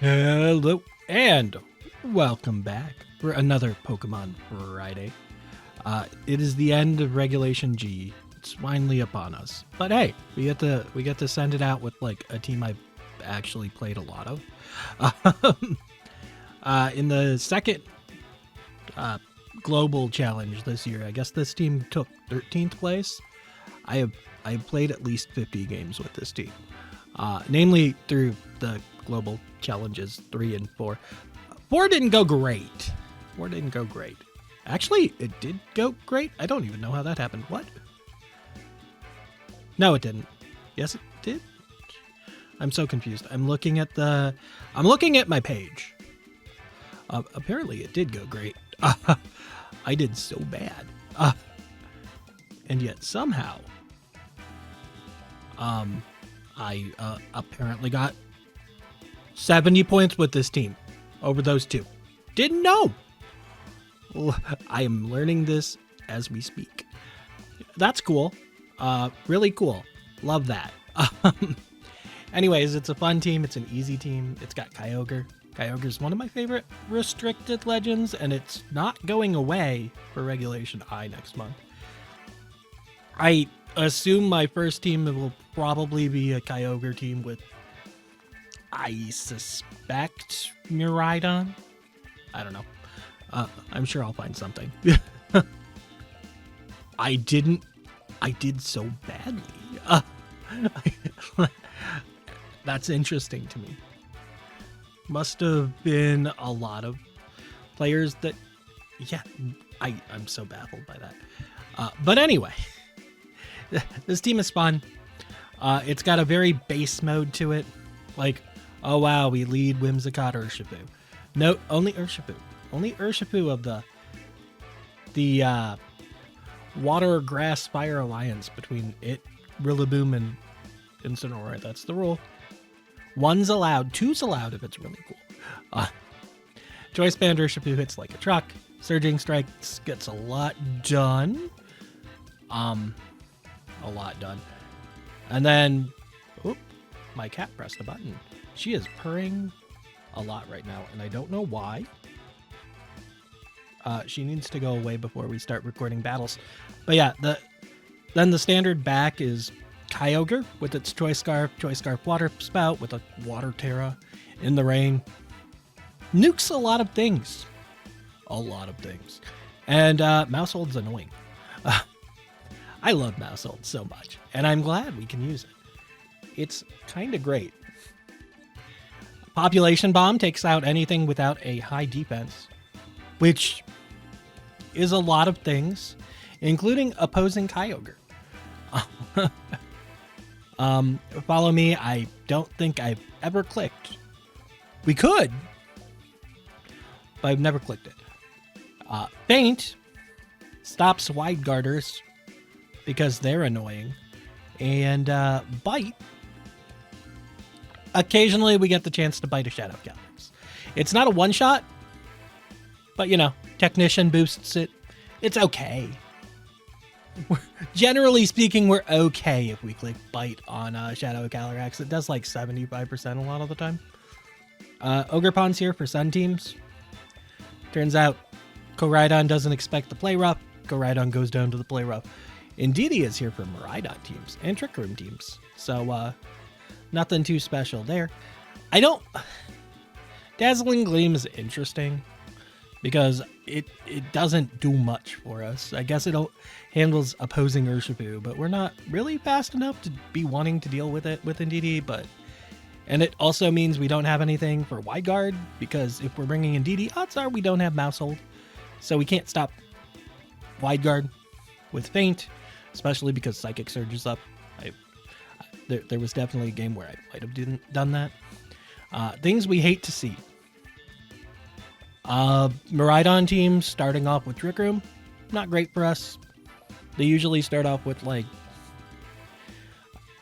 Hello and welcome back for another Pokemon Friday. It is the end of Regulation G. It's finally upon us. But hey, we get to send it out with like a team I've actually played a lot of. In the second global challenge this year, I guess this team took 13th place. I have played at least 50 games with this team, namely through the global challenges 3 and 4. 4 didn't go great. Actually, it did go great. I don't even know how that happened. What? No, it didn't. Yes, it did. I'm so confused. I'm looking at my page. Apparently, it did go great. I did so bad. And yet somehow, I apparently got 70 points with this team over those two. Didn't know. I am learning this as we speak. That's cool. Really cool. Love that. Anyways, it's a fun team. It's an easy team. It's got Kyogre. Kyogre's one of my favorite restricted legends, and it's not going away for Regulation I next month. I assume my first team will probably be a Kyogre team with, I suspect, Miraidon. I don't know. I'm sure I'll find something. I did so badly. That's interesting to me. Must have been a lot of players that, yeah, I'm so baffled by that. But anyway, this team is fun. It's got a very base mode to it. Like, oh wow, we lead Whimsicott Urshifu. No, only Urshifu. Only Urshifu of the Water, Grass, Fire Alliance between it, Rillaboom, and Incineroar. That's the rule. One's allowed, two's allowed if it's really cool. Choice Band Urshifu hits like a truck. Surging Strikes gets a lot done. A lot done. And then, my cat pressed a button. She is purring a lot right now, and I don't know why. She needs to go away before we start recording battles. But yeah, then the standard back is Kyogre with its Choice Scarf Water Spout with a Water Terra in the rain. Nukes a lot of things. And Mousehold's annoying. I love Mousehold so much, and I'm glad we can use it. It's kind of great. Population Bomb takes out anything without a high defense, which is a lot of things, including opposing Kyogre. Follow me. I don't think I've ever clicked. We could, but I've never clicked it. Feint stops Wide Guarders because they're annoying. And Bite, occasionally we get the chance to bite a Shadow Calyrex. It's not a one-shot, but Technician boosts it. It's okay. Generally speaking, we're okay if we click Bite on Shadow Calyrex. It does like 75% a lot of the time. Ogerpon's here for Sun teams. Turns out Koraidon doesn't expect the play rough. Koraidon goes down to the play rough. Indeedee is here for Miraidon teams and Trick Room teams. So, nothing too special there. Dazzling Gleam is interesting because it doesn't do much for us. I guess it handles opposing Urshifu, but we're not really fast enough to be wanting to deal with it with Indeedee, and it also means we don't have anything for Wide Guard, because if we're bringing Indeedee, odds are we don't have Mousehold. So we can't stop Wide Guard with Feint, especially because Psychic Surge is up. There was definitely a game where I might have done that. Things we hate to see. Miraidon teams starting off with Trick Room, not great for us. They usually start off with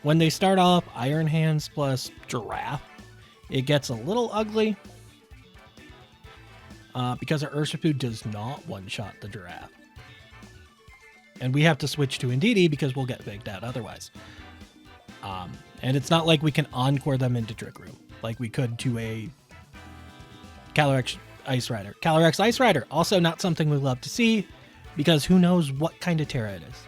when they start off Iron Hands plus Giraffe, it gets a little ugly. Because our Urshifu does not one-shot the Giraffe. And we have to switch to Indeedee because we'll get faked out otherwise. And it's not like we can encore them into Trick Room like we could to a Calyrex Ice Rider. Calyrex Ice Rider, also not something we love to see, because who knows what kind of Terra it is.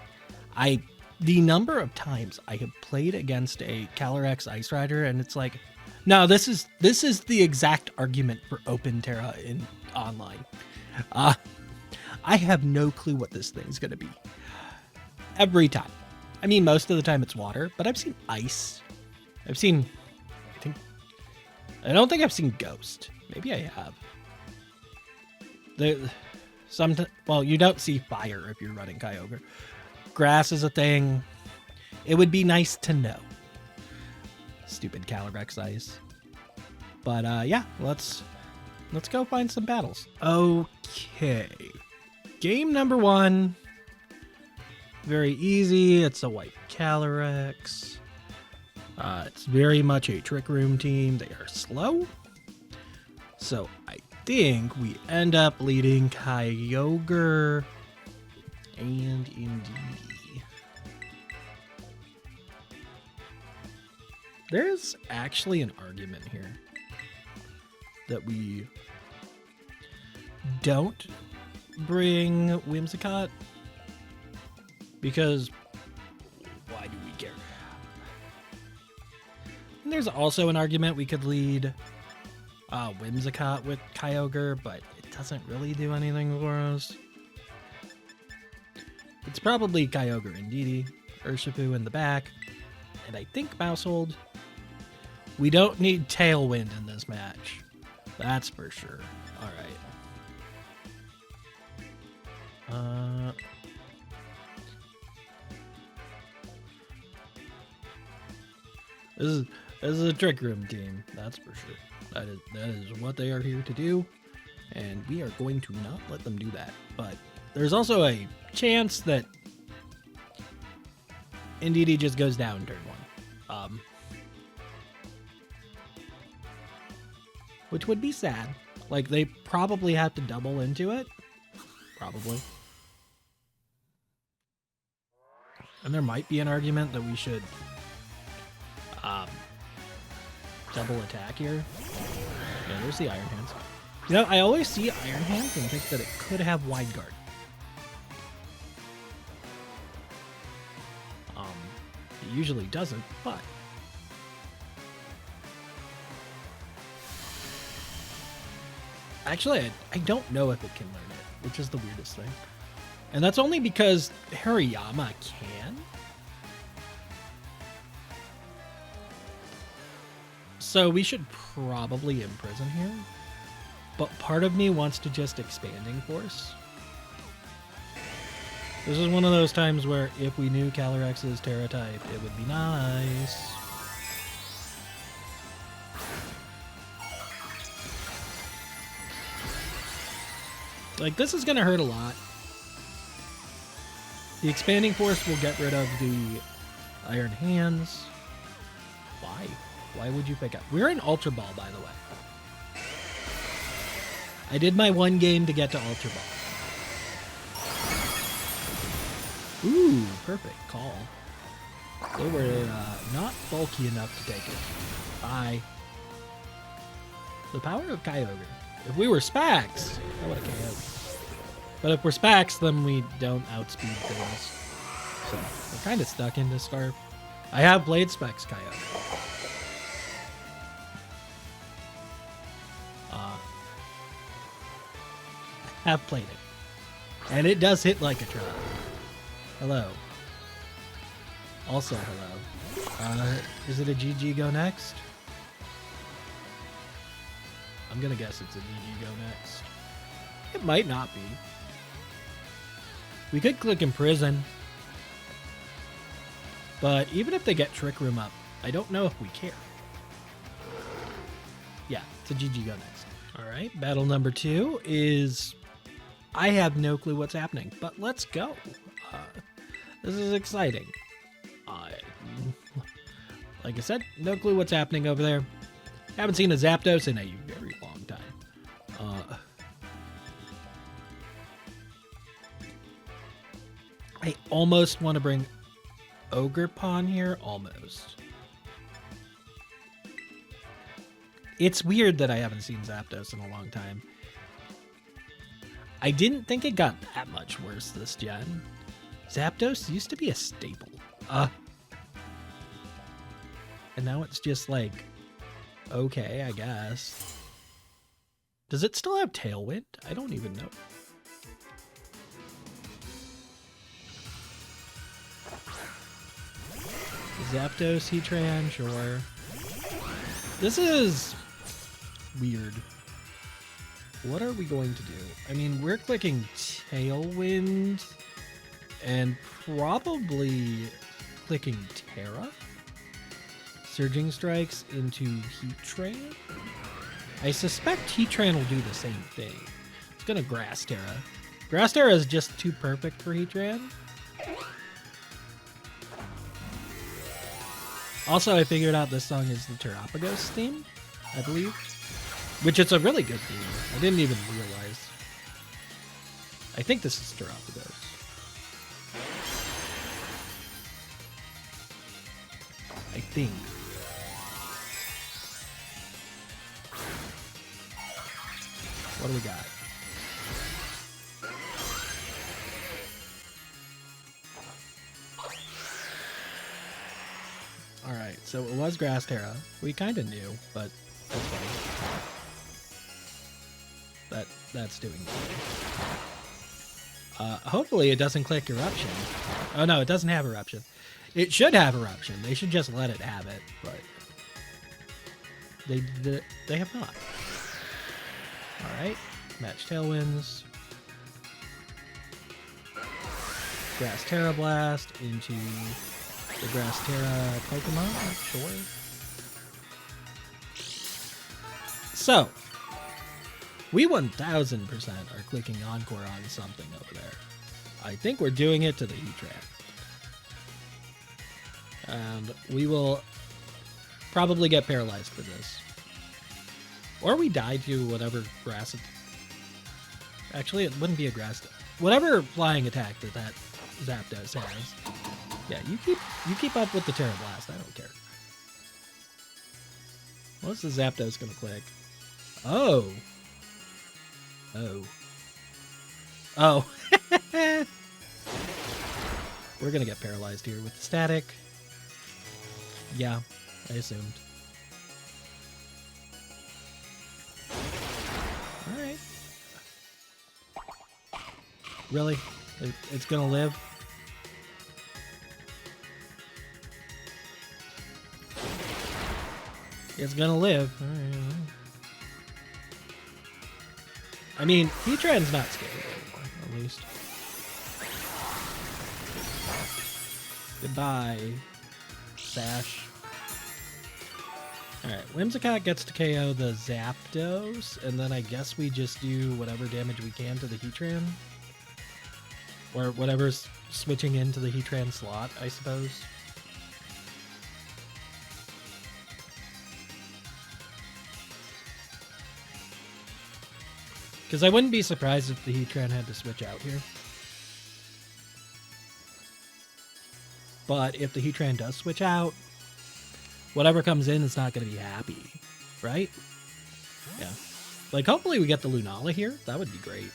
The number of times I have played against a Calyrex Ice Rider, and it's like, no, this is the exact argument for open Terra in online. I have no clue what this thing's gonna be. Every time. I mean, most of the time it's water, but I've seen ice. I don't think I've seen ghost. Maybe I have. Well, you don't see fire if you're running Kyogre. Grass is a thing. It would be nice to know. Stupid Calyrex Ice. But yeah, let's go find some battles. Okay. Game number 1. Very easy. It's a white Calyrex. It's very much a Trick Room team. They are slow. So I think we end up leading Kyogre and Indeedee. There's actually an argument here that we don't bring Whimsicott, because why do we care? And there's also an argument we could lead Whimsicott with Kyogre, but it doesn't really do anything for us. It's probably Kyogre and Indeedee, Urshifu in the back, and I think Mousehold. We don't need Tailwind in this match. That's for sure. Alright. This is a Trick Room team, that's for sure. That is what they are here to do, and we are going to not let them do that. But there's also a chance that Indeedee just goes down turn 1. Which would be sad. Like, they probably have to double into it. Probably. And there might be an argument that we should double attack here. Yeah, there's the Iron Hands. You know, I always see Iron Hands and think that it could have Wide Guard. It usually doesn't, but actually, I don't know if it can learn it, which is the weirdest thing. And that's only because Hariyama can. So we should probably imprison here. But part of me wants to just Expanding Force. This is one of those times where if we knew Calyrex Terra type, it would be nice. Like, this is going to hurt a lot. The Expanding Force will get rid of the Iron Hands. Why? Why would you pick up? We're in Ultra Ball, by the way. I did my one game to get to Ultra Ball. Ooh, perfect call. They were not bulky enough to take it. Bye. The power of Kyogre. If we were Spax, I would have KO'd. But if we're Spax, then we don't outspeed things. So we're kind of stuck in this Scarf. I have played Specs Kyogre. Have played it. And it does hit like a truck. Hello. Also hello. Is it a GG go next? I'm gonna guess it's a GG go next. It might not be. We could click Imprison. But even if they get Trick Room up, I don't know if we care. Yeah, it's a GG go next. Alright, battle number 2 is... I have no clue what's happening, but let's go. This is exciting. Like I said, no clue what's happening over there. Haven't seen a Zapdos in a very long time. I almost want to bring Ogerpon here. Almost. It's weird that I haven't seen Zapdos in a long time. I didn't think it got that much worse this gen. Zapdos used to be a staple. And now it's just like, okay, I guess. Does it still have Tailwind? I don't even know. Zapdos, Heatran, sure. This is weird. What are we going to do? I mean, we're clicking Tailwind and probably clicking Terra. Surging Strikes into Heatran. I suspect Heatran will do the same thing. It's gonna Grass Terra. Grass Terra is just too perfect for Heatran. Also, I figured out this song is the Terapagos theme, I believe. Which is a really good theme. I didn't even realize. I think this is Terapagos. I think. What do we got? Alright, so it was Grass Terra. We kind of knew, but that's funny. That's doing good. Hopefully it doesn't click Eruption. Oh no, it doesn't have Eruption. It should have Eruption. They should just let it have it, but they have not. Alright, match Tailwinds. Grass Terra Blast into the Grass Terra Pokemon, sure. So, we 1000% are clicking Encore on something over there. I think we're doing it to the Heatran. And we will probably get paralyzed for this. Or we die to whatever grass... Actually, it wouldn't be a grass... Whatever flying attack that Zapdos has. Yeah, you keep up with the Terra Blast. I don't care. What's the Zapdos gonna click? Oh. Oh. Oh. We're gonna get paralyzed here with the static. Yeah, I assumed. Alright. Really? It's gonna live? It's gonna live. Alright. I mean, Heatran's not scary anymore, at least. Goodbye, Sash. Alright, Whimsicott gets to KO the Zapdos, and then I guess we just do whatever damage we can to the Heatran. Or whatever's switching into the Heatran slot, I suppose. Because I wouldn't be surprised if the Heatran had to switch out here. But if the Heatran does switch out, whatever comes in is not going to be happy, right? Yeah. Like, hopefully we get the Lunala here. That would be great.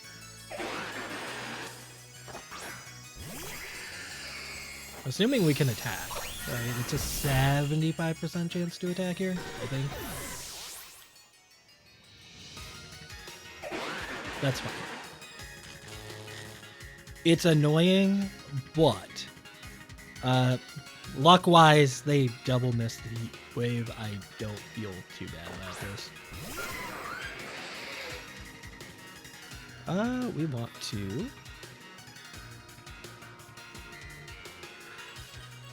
Assuming we can attack. Right? It's a 75% chance to attack here, I think. That's fine. It's annoying, but luck-wise, they double missed the Heat Wave. I don't feel too bad about this. We want to...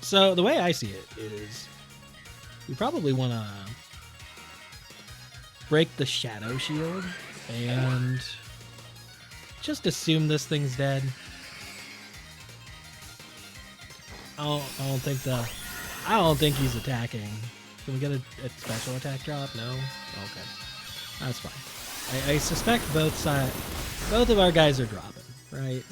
So, the way I see it is we probably want to break the Shadow Shield and just assume this thing's dead. I don't think he's attacking. Can we get a special attack drop? No? Okay. That's fine. I suspect both of our guys are dropping, right?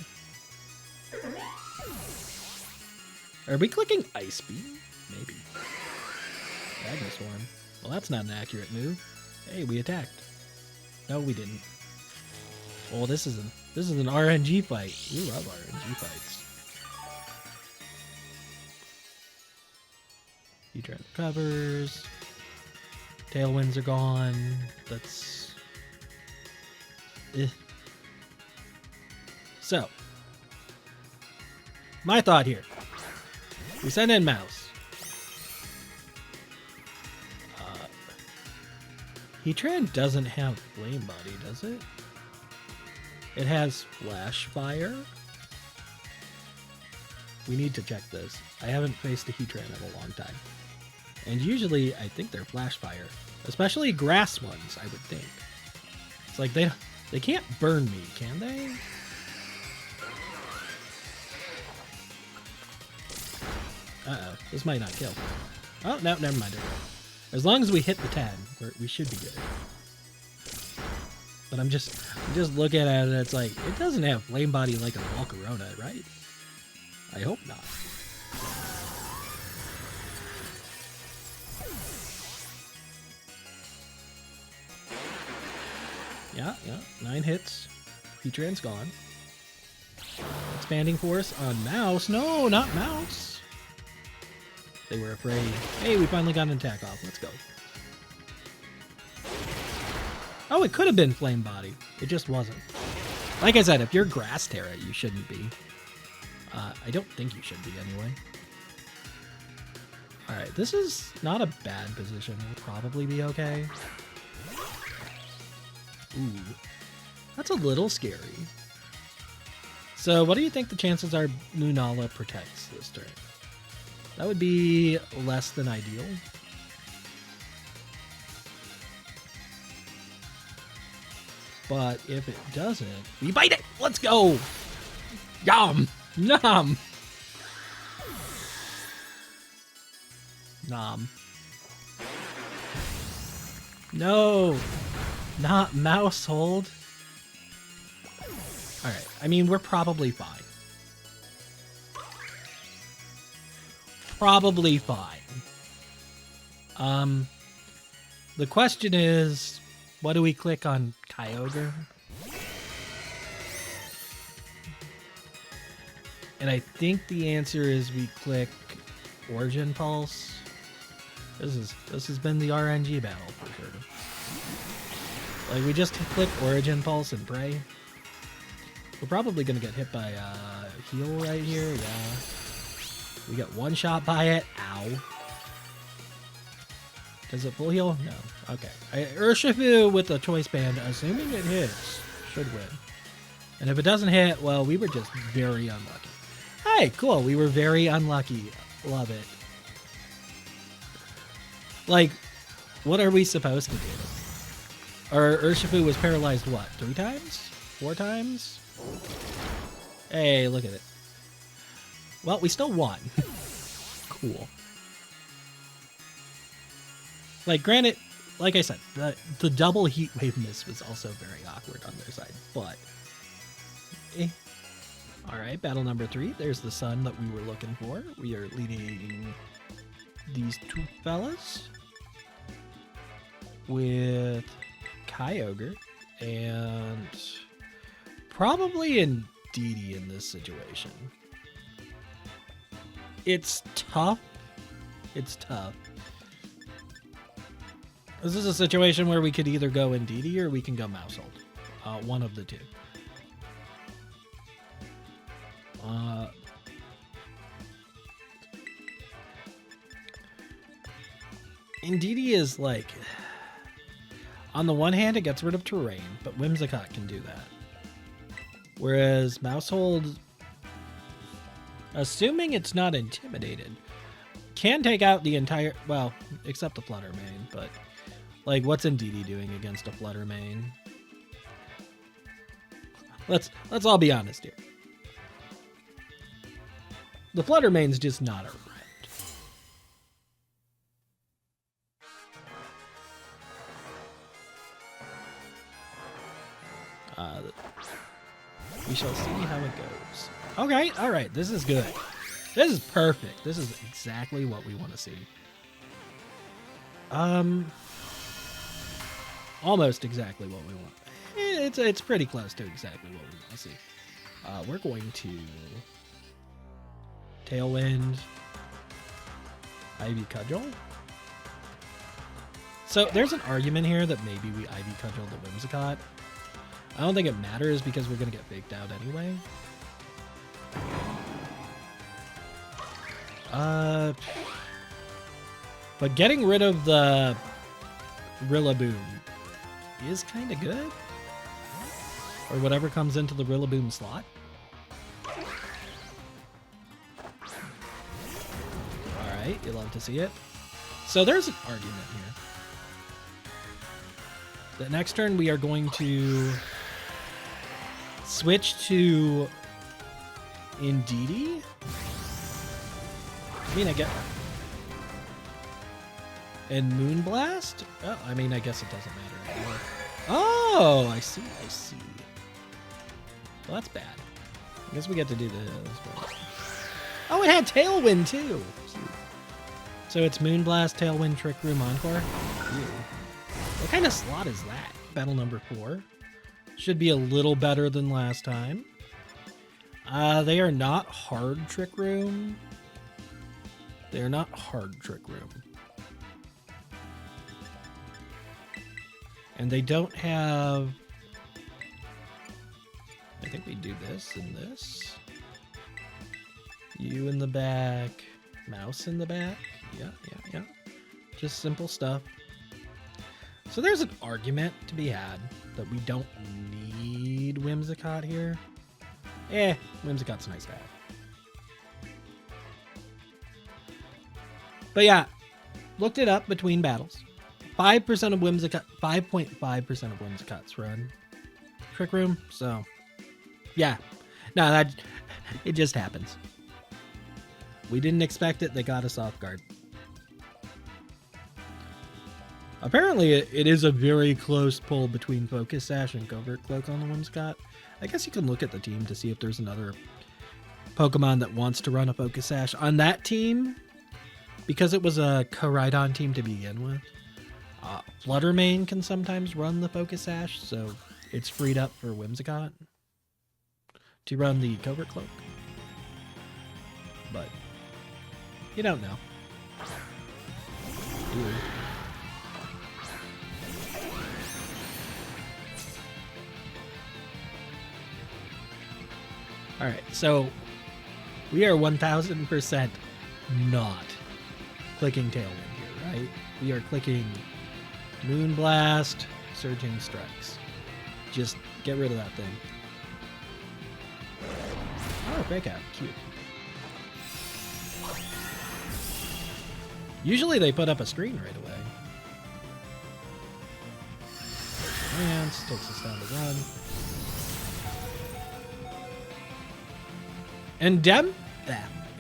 Are we clicking Ice Beam? Maybe. Dragon Swarm. Well, that's not an accurate move. Hey, we attacked. No, we didn't. Oh, this is an RNG fight. We love RNG fights. Heatran recovers. Tailwinds are gone. That's... So, my thought here. We send in Mouse. Heatran doesn't have Flame Body, does it? It has Flash Fire. We need to check this. I haven't faced a Heatran in a long time. And usually, I think they're Flash Fire. Especially grass ones, I would think. It's like they can't burn me, can they? Uh-oh. This might not kill. Oh, no, never mind. As long as we hit the 10, we should be good. But I'm just looking at it, and it's like, it doesn't have Flame Body like a Volcarona, right? I hope not. Yeah, 9 hits. Heatran's gone. Expanding Force on Mouse. No, not Mouse. They were afraid. Hey, we finally got an attack off. Let's go. Oh, it could have been Flame Body. It just wasn't. Like I said, if you're Grass Terra, you shouldn't be. I don't think you should be anyway. Alright, this is not a bad position. We'll probably be okay. Ooh. That's a little scary. So, what do you think the chances are Lunala protects this turn? That would be less than ideal. But if it doesn't, we bite it! Let's go! Yum! Nom! Nom. No! Not Mouse Hold. Alright, I mean, we're probably fine. Probably fine. The question is, what do we click on Kyogre? And I think the answer is we click Origin Pulse. This has been the RNG battle for sure. Like, we just click Origin Pulse and pray. We're probably gonna get hit by heal right here, yeah. We got one shot by it. Ow. Does it full heal? No. Okay. Urshifu with the Choice Band, assuming it hits, should win. And if it doesn't hit, well, we were just very unlucky. Hey, cool. We were very unlucky. Love it. Like, what are we supposed to do? Our Urshifu was paralyzed, what, 3 times? 4 times? Hey, look at it. Well, we still won. Cool. Like, granted, like I said, the double heat wave miss was also very awkward on their side, but Alright, battle number 3. There's the sun that we were looking for. We are leading these 2 fellas with Kyogre and probably Indeedee in this situation. It's tough. It's tough. This is a situation where we could either go Indeedee or we can go Mouse Hold. One of the two. Indeedee is like, on the one hand, it gets rid of terrain, but Whimsicott can do that. Whereas Mouse Hold, assuming it's not intimidated, can take out the entire, well, except the Flutter Mane, but like, what's Indeedee doing against a Flutter Mane? Let's all be honest here. The Flutter Mane's just not a friend. We shall see how it goes. Okay, alright, this is good. This is perfect. This is exactly what we want to see. almost exactly what we want. It's pretty close to exactly what we want to see. We're going to Tailwind, Ivy Cudgel. So there's an argument here that maybe we Ivy Cudgel the Whimsicott. I don't think it matters because we're going to get faked out anyway. But getting rid of the Rillaboom is kind of good. Or whatever comes into the Rillaboom slot. Alright, you love to see it. So there's an argument here. The next turn we are going to switch to Indeedee. I mean, I get... And Moonblast? Oh, I mean, I guess it doesn't matter anymore. Oh, I see. Well, that's bad. I guess we get to do this. Oh, it had Tailwind, too. So it's Moonblast, Tailwind, Trick Room, Encore. Ew. What kind of slot is that? Battle number 4. Should be a little better than last time. They are not hard Trick Room. They are not hard Trick Room. And they don't have... I think we do this and this. You in the back. Mouse in the back. Yeah. Just simple stuff. So there's an argument to be had that we don't need Whimsicott here. Whimsicott's nice to have. But yeah, looked it up between battles. 5% of Whimsicott, 5.5% of Whimsicotts run Trick Room, so yeah. No, it just happens. We didn't expect it, they got us off guard. Apparently, it is a very close pull between Focus Sash and Covert Cloak on the Whimsicott. I guess you can look at the team to see if there's another Pokemon that wants to run a Focus Sash. On that team, because it was a Koraidon team to begin with, Fluttermane can sometimes run the Focus Sash, so it's freed up for Whimsicott to run the Covert Cloak. But you don't know. Ooh. Alright, so we are 1000% not clicking Tailwind here, right? We are clicking Moonblast, Surging Strikes. Just get rid of that thing. Oh, fake out. Cute. Usually they put up a screen right away. And takes us down to run. Endeavor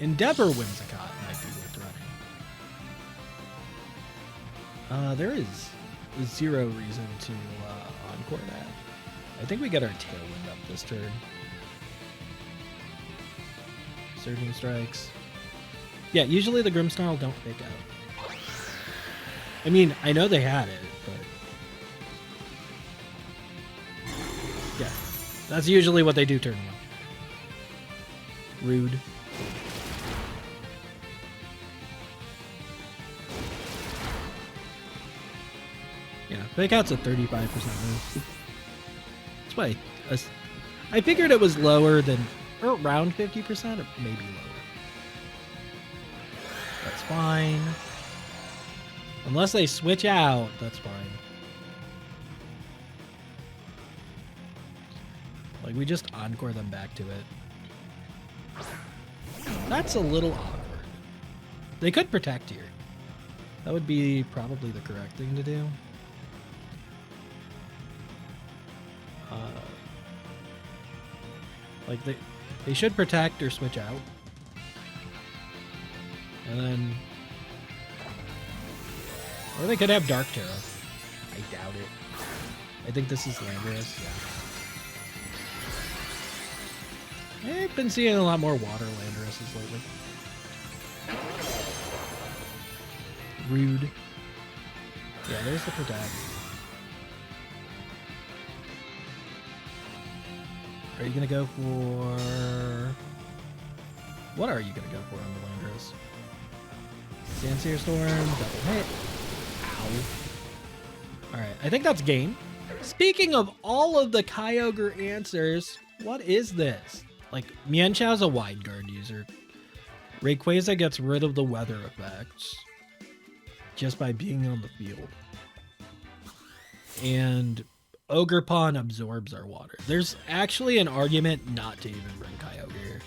Whimsicott might be worth running. There is zero reason to encore that. I think we got our Tailwind up this turn. Surging Strikes. Yeah, usually the Grimmsnarl don't pick out. I mean, I know they had it, but... yeah, that's usually what they do turn 1. Rude. Yeah, fake out's a 35% move. That's why I figured it was lower than, or around 50%, or maybe lower. That's fine. Unless they switch out, that's fine. Like, we just encore them back to it. That's a little awkward. They could protect here. That would be probably the correct thing to do. Like, they should protect or switch out. And then... or they could have Dark Terror. I doubt it. I think this is Landorus, yeah. I've been seeing a lot more water Landoruses lately. Rude. Yeah, there's the protect. Are you gonna go for... What are you gonna go for on the Landros? Sandseer Storm, double hit. Ow. Alright, I think that's game. Speaking of all of the Kyogre answers, what is this? Like, Mienshau's a wide guard user. Rayquaza gets rid of the weather effects just by being on the field. And Ogerpon absorbs our water. There's actually an argument not to even bring Kyogre here.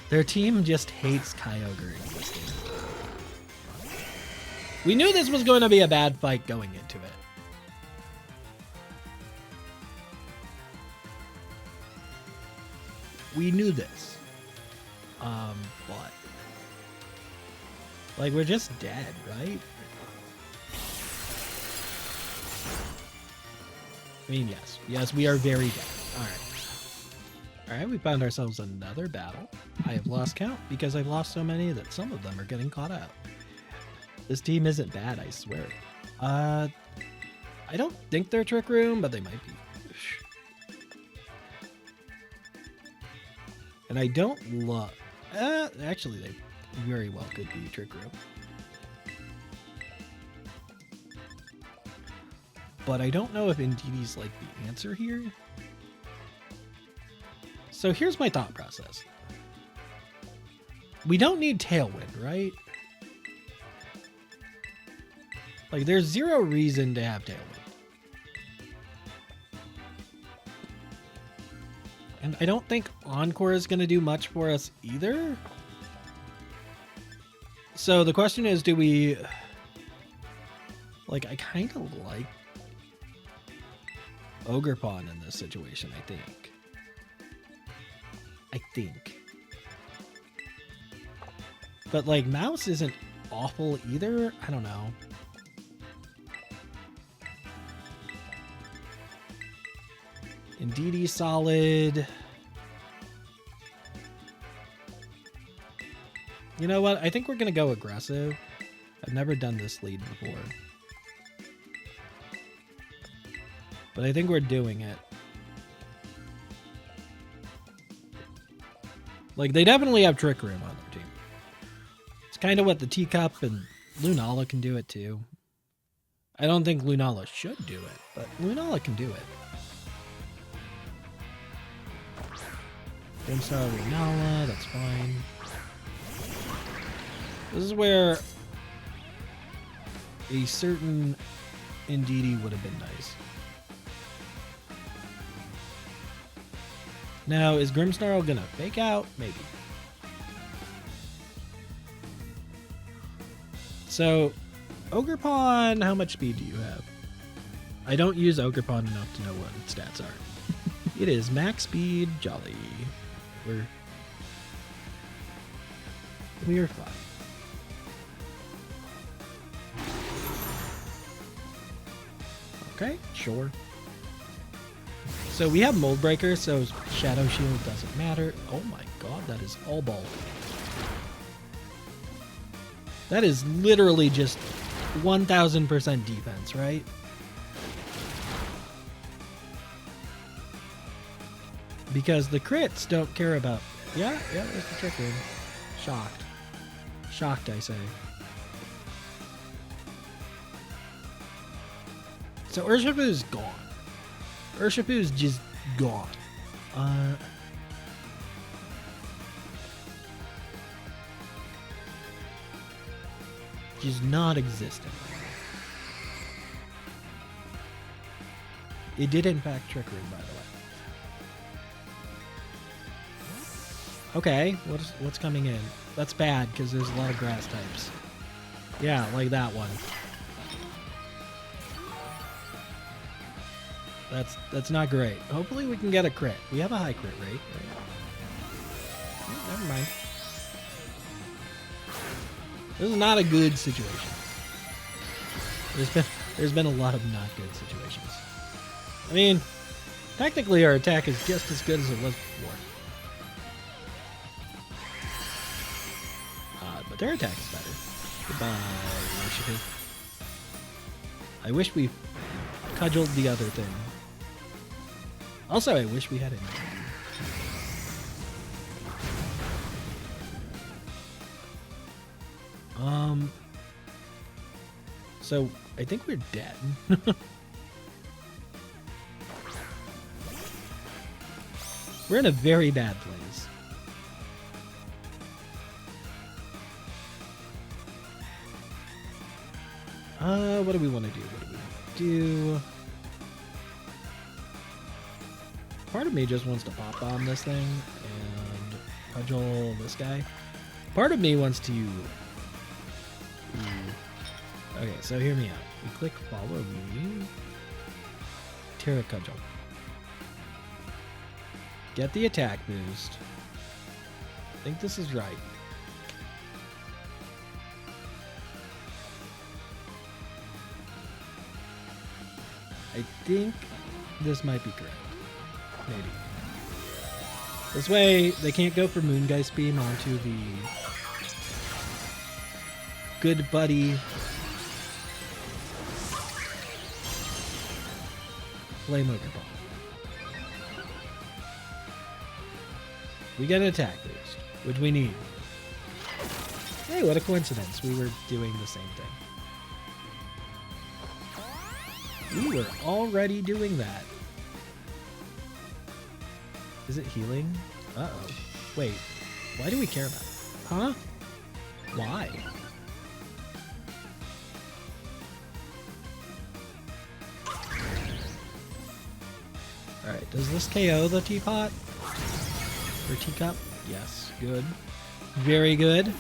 Their team just hates Kyogre existing. We knew this was going to be a bad fight going into it. We knew this. But like, we're just dead, right? I mean, yes. Yes, we are very dead. Alright. Alright, we found ourselves another battle. I have lost count because I've lost so many that some of them are getting caught out. This team isn't bad, I swear. I don't think they're Trick Room, but they might be. And I don't love... actually, they very well could be Trick Room. But I don't know if Indeedee's like the answer here. So here's my thought process. We don't need Tailwind, right? Like, there's zero reason to have Tailwind. And I don't think Encore is going to do much for us either. So the question is, do we... Like, I kind of like Ogerpon in this situation, I think. But, like, Mouse isn't awful either. I don't know. Indeedee solid. You know what? I think we're going to go aggressive. I've never done this lead before. But I think we're doing it. Like, they definitely have Trick Room on their team. It's kind of what the Teacup and Lunala can do it too. I don't think Lunala should do it, but Lunala can do it. Brimstar Lunala, that's fine. This is where a certain Indeedee would have been nice. Now, is Grimmsnarl gonna fake out? Maybe. So, Ogerpon, how much speed do you have? I don't use Ogerpon enough to know what its stats are. It is max speed, jolly. We're fine. Okay, sure. So we have Mold Breaker, so Shadow Shield doesn't matter. Oh my god, that is all ball. That is literally just 1000% defense, right? Because the crits don't care about... Yeah, there's the Trick Room. Shocked. Shocked, I say. So Urshifu's gone. Urshifu's just gone. Just not existent. It did in fact Trick Room, by the way. Okay, what's coming in? That's bad because there's a lot of grass types. Yeah, like that one. That's not great. Hopefully we can get a crit. We have a high crit rate. Right? Oh, never mind. This is not a good situation. There's been a lot of not good situations. I mean, technically our attack is just as good as it was before. But their attack is better. Goodbye, Urshifu. I wish we cudgeled the other thing. Also, I wish we had it. So I think we're dead. We're in a very bad place. What do we want to do? What do we want to do? Part of me just wants to pop bomb this thing and cudgel this guy. Part of me wants to... Okay, so hear me out. We click follow me. Terra cudgel. Get the attack boost. I think this is right. I think this might be correct. Maybe. This way, they can't go for Moongeist Beam onto the good buddy Flame Ogre Ball. We get an attack boost, which we need. Hey, what a coincidence. We were doing the same thing. We were already doing that. Is it healing? Uh-oh. Wait, why do we care about it? Huh? Why? Alright, does this KO the teapot? Or teacup? Yes, good. Very good.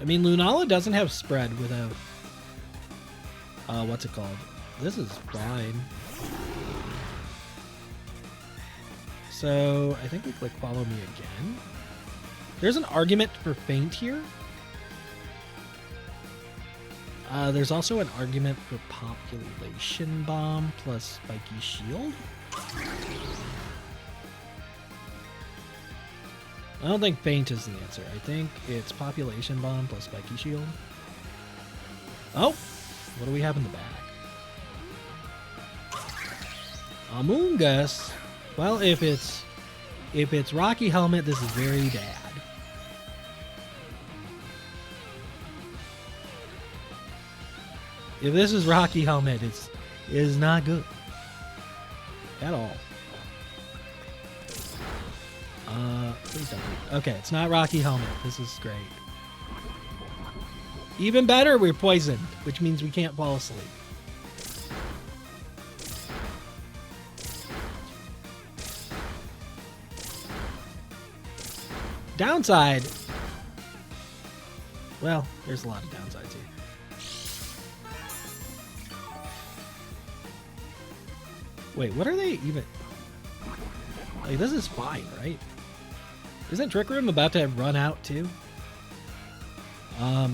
I mean, Lunala doesn't have spread without... what's it called? This is fine. So, I think we click follow me again. There's an argument for feint here. There's also an argument for population bomb plus spiky shield. I don't think feint is the answer. I think it's population bomb plus spiky shield. Oh, what do we have in the back? Amoongus. Well, if it's Rocky Helmet, this is very bad. If this is Rocky Helmet, it is not good at all. Please don't be. Okay, it's not Rocky Helmet. This is great. Even better, we're poisoned, which means we can't fall asleep. Downside. Well, there's a lot of downsides here. Wait, what are they even... Like, this is fine, right? Isn't Trick Room about to run out, too? Alright,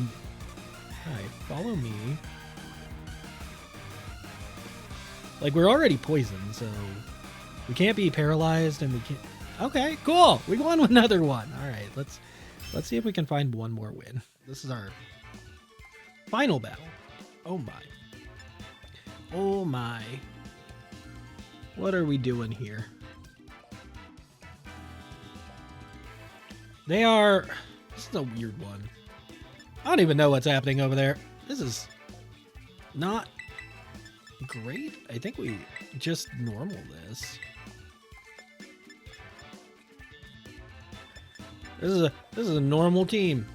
follow me. Like, we're already poisoned, so... We can't be paralyzed, and we can't... Okay, cool! We won another one! Alright, let's see if we can find one more win. This is our final battle. Oh my. Oh my. What are we doing here? They are... This is a weird one. I don't even know what's happening over there. This is not great. I think we just normal this. This is a normal team.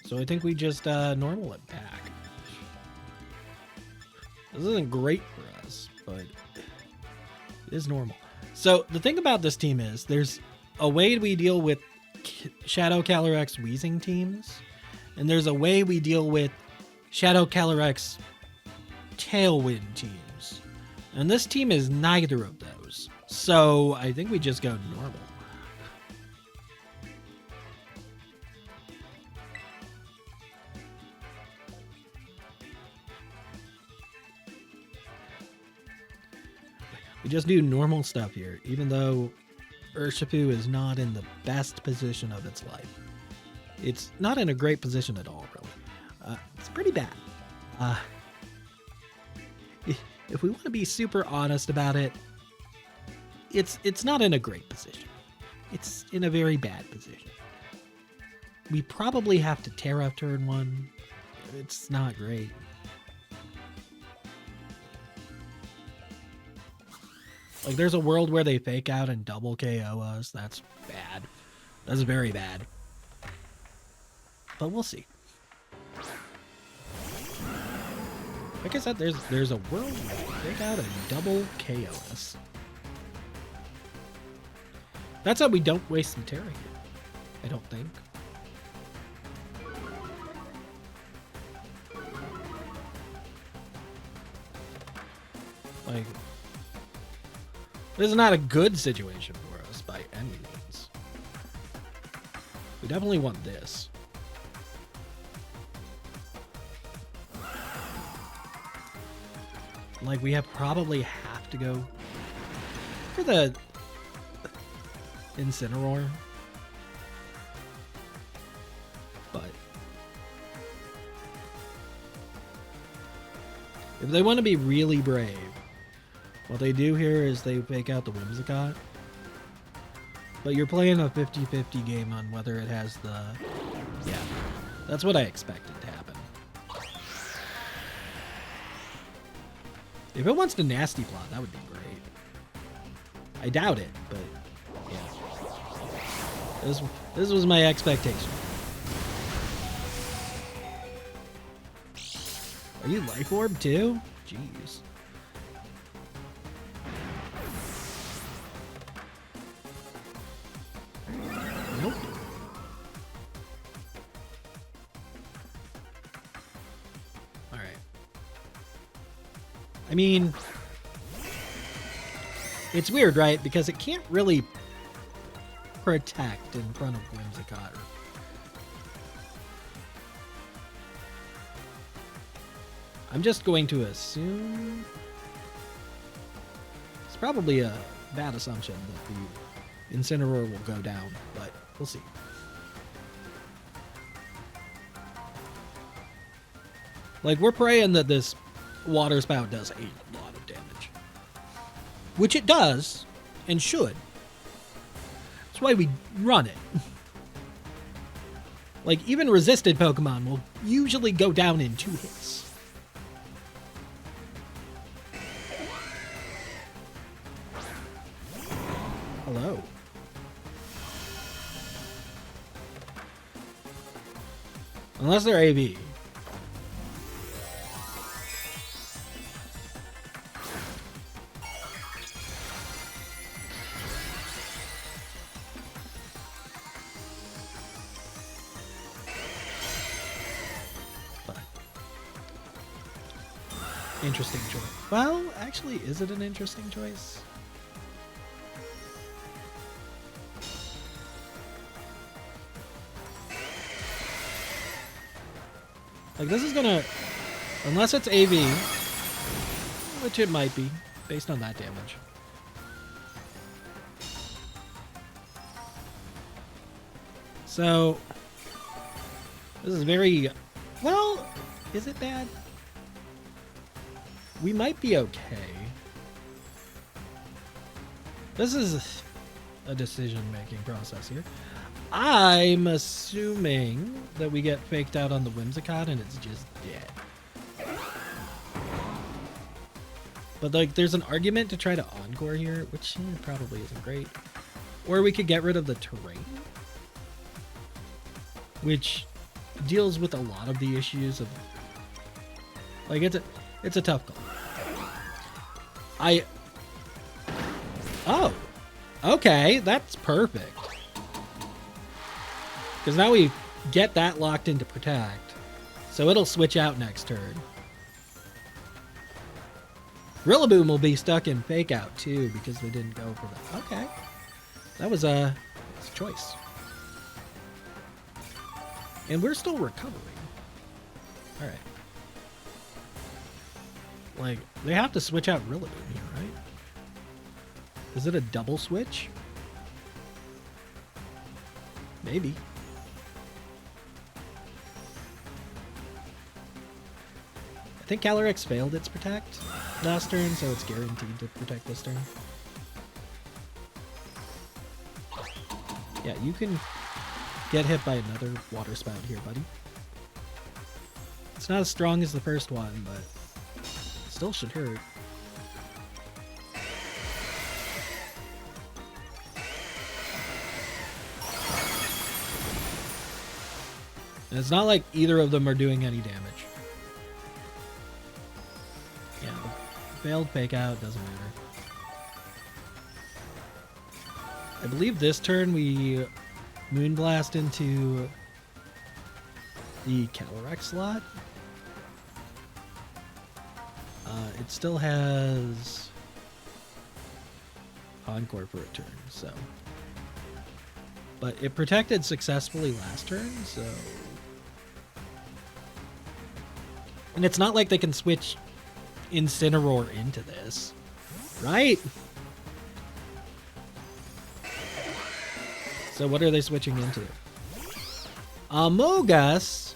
So I think we just normal it back. This isn't great for us, but it is normal. So the thing about this team is there's a way we deal with Shadow Calyrex Wheezing teams, and there's a way we deal with Shadow Calyrex Tailwind teams. And this team is neither of those. So I think we just go normal. We just do normal stuff here, even though Urshifu is not in the best position of its life. It's not in a great position at all, really. It's pretty bad. If we want to be super honest about it, it's not in a great position. It's in a very bad position. We probably have to Terra turn 1. It's not great. Like, there's a world where they fake out and double KO us. That's bad. That's very bad. But we'll see. Like I said, there's a world where they fake out and double KO us. That's how we don't waste some Terra here. I don't think. Like, this is not a good situation for us by any means. We definitely want this. Like, we probably have to go for the Incineroar. But if they want to be really brave, what they do here is they fake out the Whimsicott. But you're playing a 50-50 game on whether it has the... Yeah, that's what I expected to happen. If it wants to Nasty Plot, that would be great. I doubt it, but yeah. This was my expectation. Are you Life Orb too? Jeez. Nope. Alright. I mean, it's weird, right? Because it can't really protect in front of Whimsicott. I'm just going to assume... It's probably a bad assumption that the Incineroar will go down, but we'll see. Like, we're praying that this Water Spout does a lot of damage. Which it does, and should. That's why we run it. Like, even resisted Pokemon will usually go down in 2 hits. Hello. Unless they're AV. Interesting choice. Well, actually, is it an interesting choice? Like, this is gonna... Unless it's AV, which it might be, based on that damage. So... This is very... Well, is it bad? We might be okay. This is a decision-making process here. I'm assuming that we get faked out on the Whimsicott and it's just dead. But, like, there's an argument to try to Encore here, which probably isn't great. Or we could get rid of the terrain, which deals with a lot of the issues of... Like, it's a tough call. Oh. Okay, that's perfect. Because now we get that locked into Protect. So it'll switch out next turn. Rillaboom will be stuck in Fake Out too because they didn't go for that. Okay. That was a choice. And we're still recovering. Alright. Like, they have to switch out Rillaboom here, right? Is it a double switch? Maybe. think Calyrex failed its protect last turn, so it's guaranteed to protect this turn. Yeah, you can get hit by another water spout here, buddy. It's not as strong as the first one, but still should hurt. And it's not like either of them are doing any damage. Yeah, the failed fake out doesn't matter. I believe this turn we Moonblast into the Calyrex slot. It still has Encore for a turn, so. But it protected successfully last turn, so. And it's not like they can switch Incineroar into this, right? So what are they switching into? Amogus.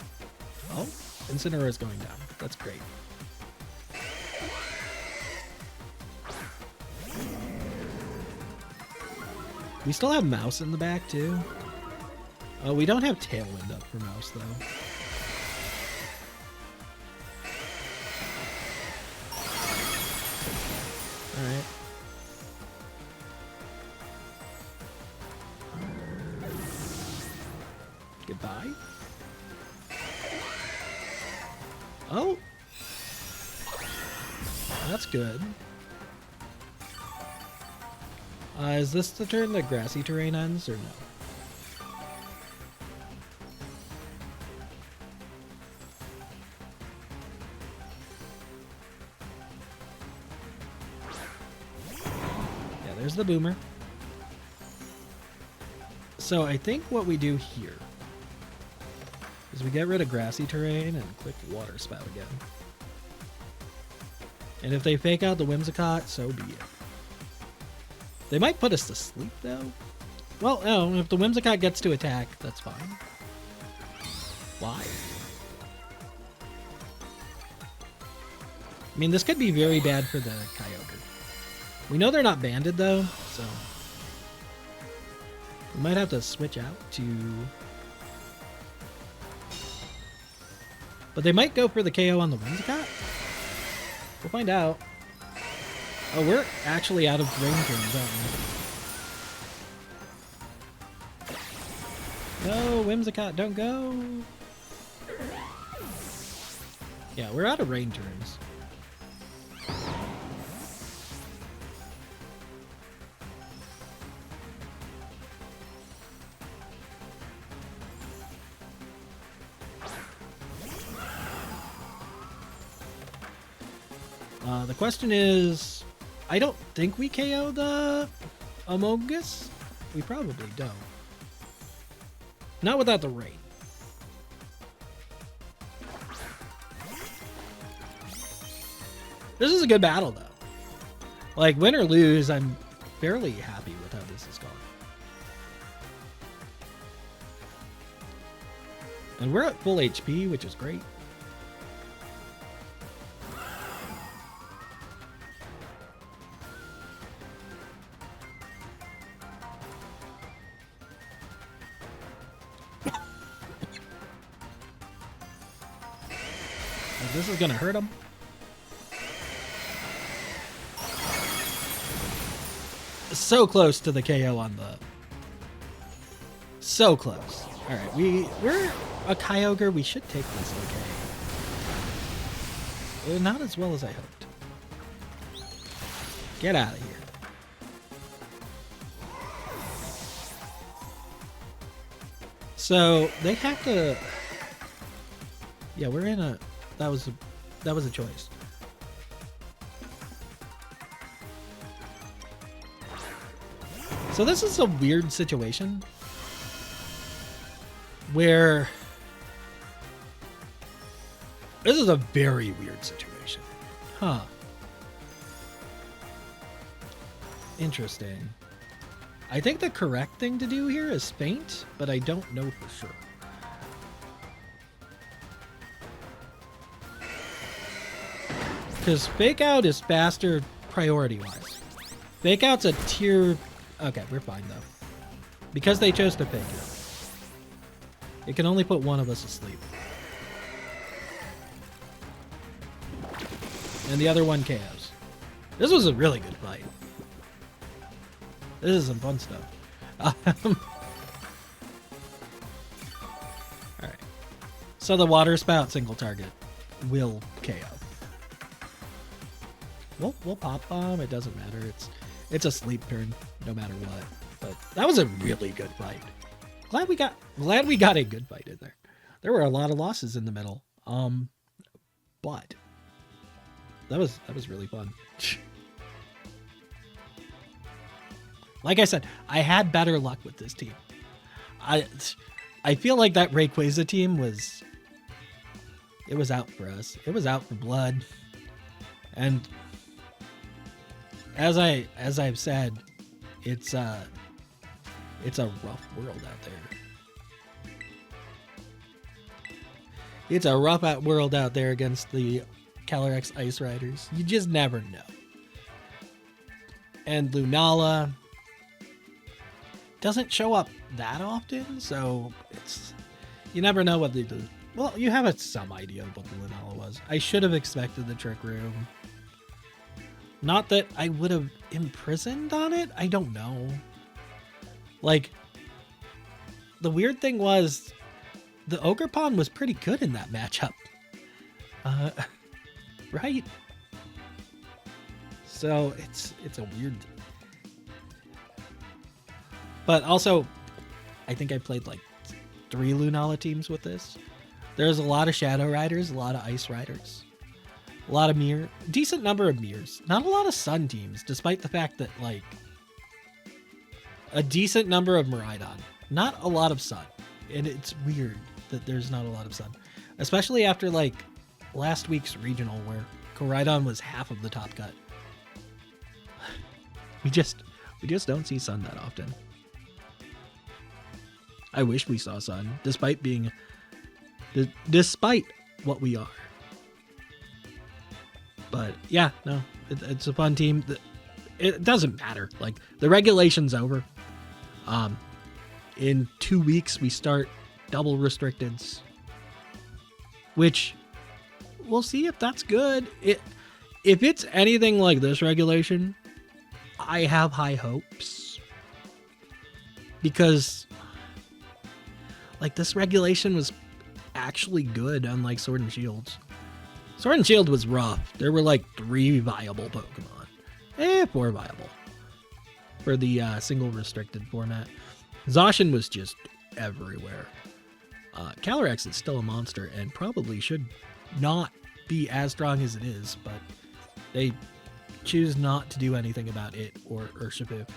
Oh, Incineroar is going down. That's great. We still have Mouse in the back too. Oh, we don't have Tailwind up for Mouse though. Alright. Goodbye. Oh! That's good. Is this the turn that Grassy Terrain ends, or no? Yeah, there's the Boomer. So I think what we do here is we get rid of Grassy Terrain and click Water Spout again. And if they fake out the Whimsicott, so be it. They might put us to sleep, though. Well, no, if the Whimsicott gets to attack, that's fine. Why? I mean, this could be very bad for the Kyogre. We know they're not banded, though, so... we might have to switch out to... but they might go for the KO on the Whimsicott? We'll find out. Oh, we're actually out of rain turns, aren't we? No, Whimsicott, don't go! Yeah, we're out of rain turns. The question is, I don't think we KO the Amogus. We probably don't. Not without the rain. This is a good battle, though. Like, win or lose, I'm fairly happy with how this has gone. And we're at full HP, which is great. This is gonna hurt him. So close to the KO on the... so close. Alright, we're a Kyogre. We should take this okay. Not as well as I hoped. Get out of here. So, they have to... yeah, we're in a... That was a choice. So this is a weird situation where this is a very weird situation. Huh. Interesting. I think the correct thing to do here is faint, but I don't know for sure. Because Fake Out is faster priority-wise. Fake Out's a tier... Okay, we're fine, though. Because they chose to Fake Out. It can only put one of us asleep. And the other one KOs. This was a really good fight. This is some fun stuff. Alright. So the water spout single target will KO. We'll pop bomb. It doesn't matter. It's a sleep turn no matter what. But that was a really good fight. Glad we got a good fight in there. There were a lot of losses in the middle. But that was really fun. Like I said, I had better luck with this team. I feel like that Rayquaza team was out for us. It was out for blood. And as I've said, it's a rough world out there. It's a rough world out there against the Calyrex Ice Riders. You just never know. And Lunala doesn't show up that often, so you never know what they do. Well, you have some idea of what the Lunala was. I should have expected the Trick Room. Not that I would have imprisoned on it. I don't know. Like, the weird thing was, the Ogerpon was pretty good in that matchup. Right? So, it's a weird... But also, I think I played like 3 Lunala teams with this. There's a lot of Shadow Riders, a lot of Ice Riders. A lot of Mirror. Decent number of Mirrors. Not a lot of Sun teams, despite the fact that, like, a decent number of Miraidon. Not a lot of Sun. And it's weird that there's not a lot of Sun. Especially after, like, last week's regional where Koraidon was half of the top cut. We just don't see Sun that often. I wish we saw Sun, despite what we are. But yeah, no, it's a fun team. It doesn't matter. Like, the regulation's over. In 2 weeks, we start double restricteds, which we'll see if that's good. If it's anything like this regulation, I have high hopes. Because, like, this regulation was actually good, unlike Sword and Shields. Sword and Shield was rough. There were like 3 viable Pokemon. 4 viable. For the single restricted format. Zacian was just everywhere. Calyrex is still a monster and probably should not be as strong as it is, but they choose not to do anything about it or Urshifu.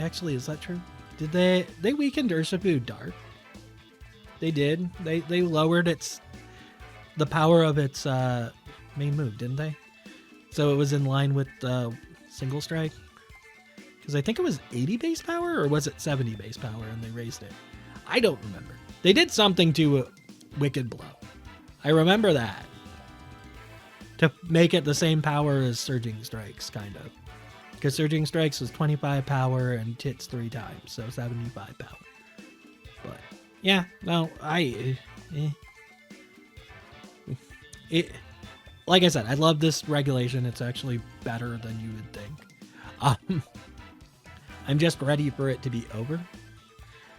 Actually, is that true? Did they weakened Urshifu Dark? They did. They lowered the power of its main move, didn't they? So it was in line with Single Strike? Because I think it was 80 base power, or was it 70 base power and they raised it? I don't remember. They did something to Wicked Blow. I remember that. To make it the same power as Surging Strikes, kind of. Because Surging Strikes was 25 power and hits 3 times, so 75 power. But, yeah, no, like I said, I love this regulation. It's actually better than you would think. I'm just ready for it to be over,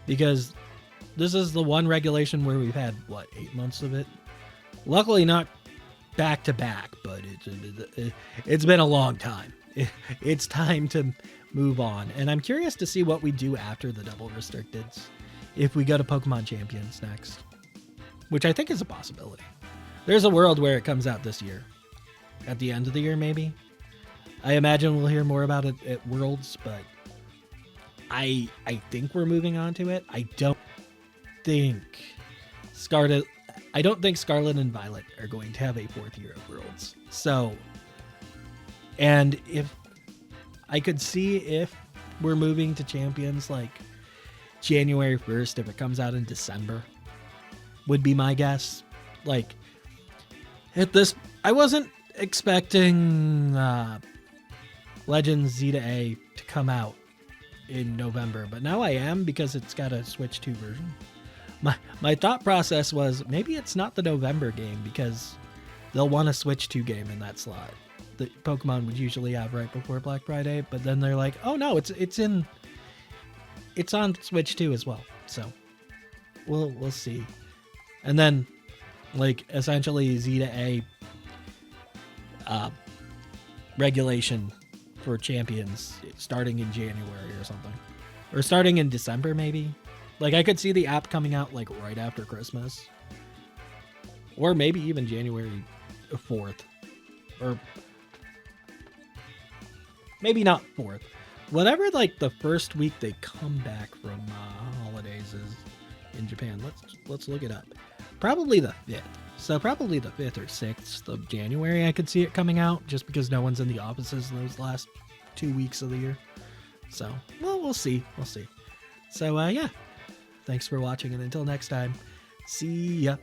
because this is the one regulation where we've had, 8 months of it? Luckily not back to back, but it's been a long time. It's time to move on, and I'm curious to see what we do after the double restricteds, if we go to Pokemon Champions next, which I think is a possibility. There's a world where it comes out this year. At the end of the year, maybe. I imagine we'll hear more about it at Worlds, but I think we're moving on to it. I don't think Scarlet and Violet are going to have a 4th year of Worlds. So, and if I could see if we're moving to Champions like January 1st, if it comes out in December, would be my guess. Like, at this, I wasn't expecting Legends Z to A to come out in November, but now I am because it's got a Switch 2 version. My thought process was maybe it's not the November game because they'll want a Switch 2 game in that slot that Pokemon would usually have right before Black Friday, but then they're like, oh no, it's on Switch 2 as well. So we'll see. And then like essentially Z to A regulation for champions starting in January or something, or starting in December maybe. Like I could see the app coming out like right after Christmas, or maybe even January 4th, or maybe not 4th. Whatever like the first week they come back from holidays is in Japan. Let's look it up. Probably the 5th. So probably the 5th or 6th of January I could see it coming out, just because no one's in the offices in those last 2 weeks of the year. So, well, we'll see. We'll see. So, yeah. Thanks for watching, and until next time, see ya.